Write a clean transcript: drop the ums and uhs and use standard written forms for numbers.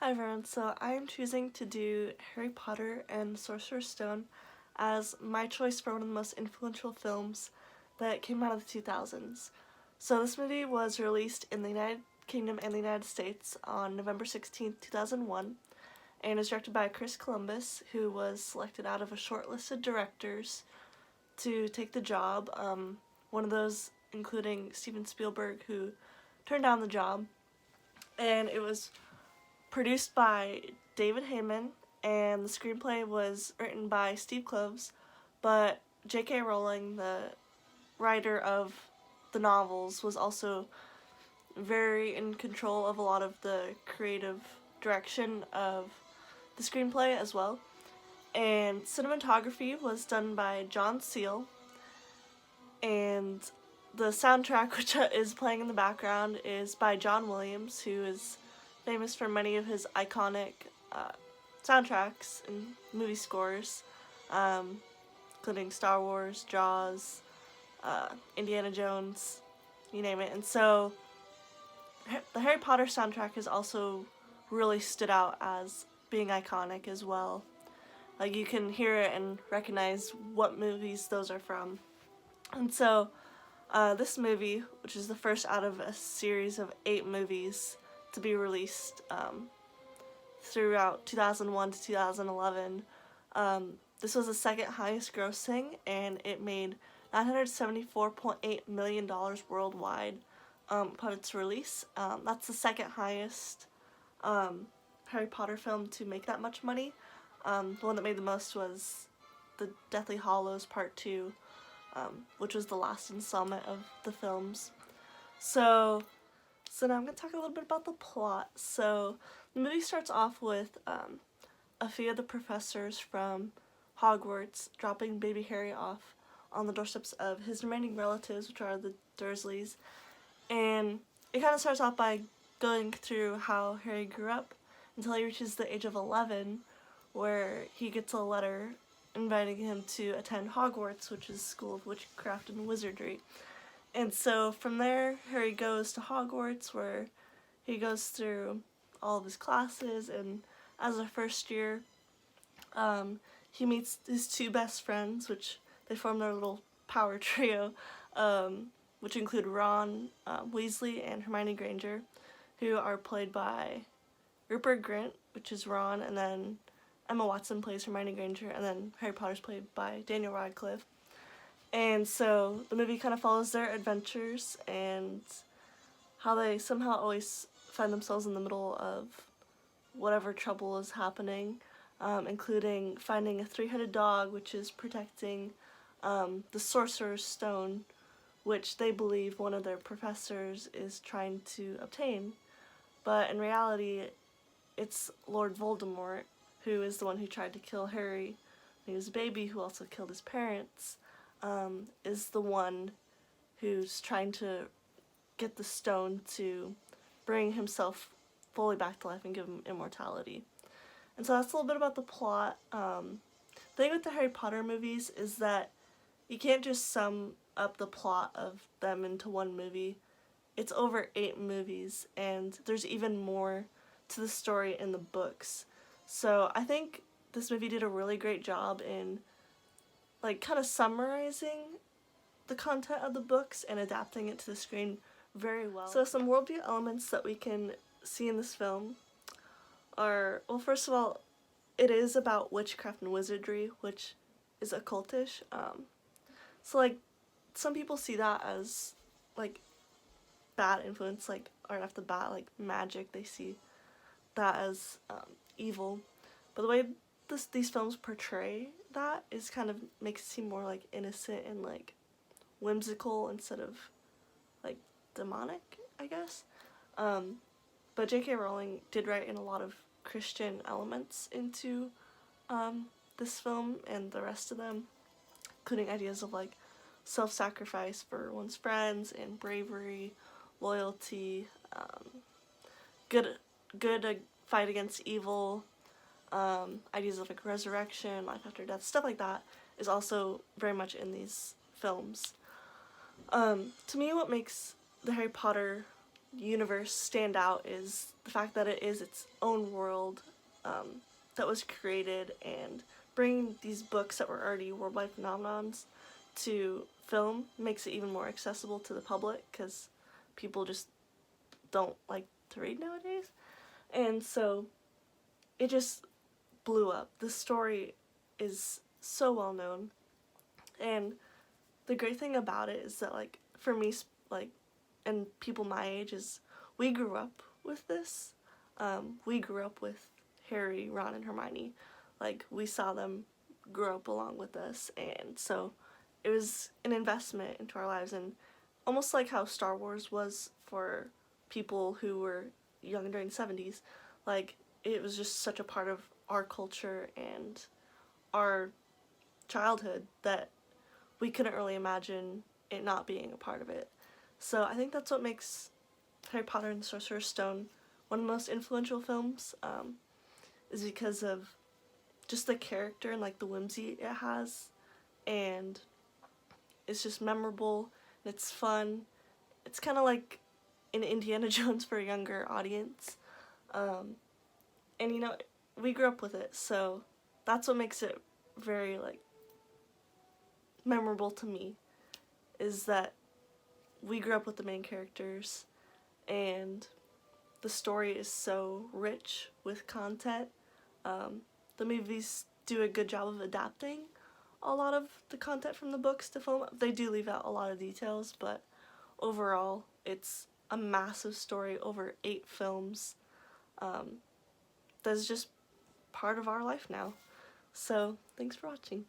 Hi everyone, so I am choosing to do Harry Potter and Sorcerer's Stone as my choice for one of the most influential films that came out of the 2000s. So this movie was released in the United Kingdom and the United States on November 16th, 2001, and is directed by Chris Columbus, who was selected out of a shortlisted directors to take the job. One of those including Steven Spielberg, who turned down the job, and it was produced by David Heyman, and the screenplay was written by Steve Kloves, but J.K. Rowling, the writer of the novels, was also very in control of a lot of the creative direction of the screenplay as well. And cinematography was done by John Seal, and the soundtrack, which is playing in the background, is by John Williams, who is famous for many of his iconic soundtracks and movie scores, including Star Wars, Jaws, Indiana Jones, you name it. And so the Harry Potter soundtrack has also really stood out as being iconic as well. Like, you can hear it and recognize what movies those are from. And so this movie, which is the first out of a series of 8 movies to be released throughout 2001 to 2011, this was the second highest grossing, and it made $974.8 million worldwide upon its release. That's the second highest Harry Potter film to make that much money. The one that made the most was the Deathly Hallows Part 2, which was the last installment of the films. So now I'm going to talk a little bit about the plot. So the movie starts off with a few of the professors from Hogwarts dropping baby Harry off on the doorsteps of his remaining relatives, which are the Dursleys. And it kind of starts off by going through how Harry grew up until he reaches the age of 11, where he gets a letter inviting him to attend Hogwarts, which is School of Witchcraft and Wizardry. And so from there, Harry goes to Hogwarts, where he goes through all of his classes, and as a first year, he meets his 2 best friends, which they form their little power trio, which include Ron Weasley and Hermione Granger, who are played by Rupert Grint, which is Ron, and then Emma Watson plays Hermione Granger, and then Harry Potter's played by Daniel Radcliffe. And so the movie kind of follows their adventures and how they somehow always find themselves in the middle of whatever trouble is happening, including finding a 3-headed dog, which is protecting the Sorcerer's Stone, which they believe one of their professors is trying to obtain. But in reality, it's Lord Voldemort, who is the one who tried to kill Harry when he was a baby, who also killed his parents, is the one who's trying to get the stone to bring himself fully back to life and give him immortality. And so that's a little bit about the plot. The thing with the Harry Potter movies is that you can't just sum up the plot of them into one movie. It's over 8 movies, and there's even more to the story in the books. So I think this movie did a really great job in kind of summarizing the content of the books and adapting it to the screen very well. So some worldview elements that we can see in this film are, well, first of all, it is about witchcraft and wizardry, which is occultish. So some people see that as bad influence, right off the bat, magic. They see that as evil, but the way these films portray that is kind of makes it seem more innocent and whimsical instead of demonic, I guess. But J.K. Rowling did write in a lot of Christian elements into this film and the rest of them, including ideas of self-sacrifice for one's friends and bravery, loyalty, good fight against evil, ideas of resurrection, life after death, stuff like that is also very much in these films. To me, what makes the Harry Potter universe stand out is the fact that it is its own world that was created, and bringing these books that were already worldwide phenomenons to film makes it even more accessible to the public because people just don't like to read nowadays. And so it just blew up. The story is so well known, and the great thing about it is that, like, for me, like, and people my age, is we grew up with this. We grew up with Harry, Ron, and Hermione. Like, we saw them grow up along with us, and so it was an investment into our lives, and almost like how Star Wars was for people who were young during the 70s. Like, it was just such a part of our culture and our childhood that we couldn't really imagine it not being a part of it. So I think that's what makes Harry Potter and the Sorcerer's Stone one of the most influential films, is because of just the character and like the whimsy it has, and it's just memorable and it's fun. It's kind of like an Indiana Jones for a younger audience, and you know, we grew up with it, so that's what makes it very like memorable to me, is that we grew up with the main characters, and the story is so rich with content. The movies do a good job of adapting a lot of the content from the books to film. They do leave out a lot of details, but overall, it's a massive story over 8 films, that's just part of our life now. So, thanks for watching.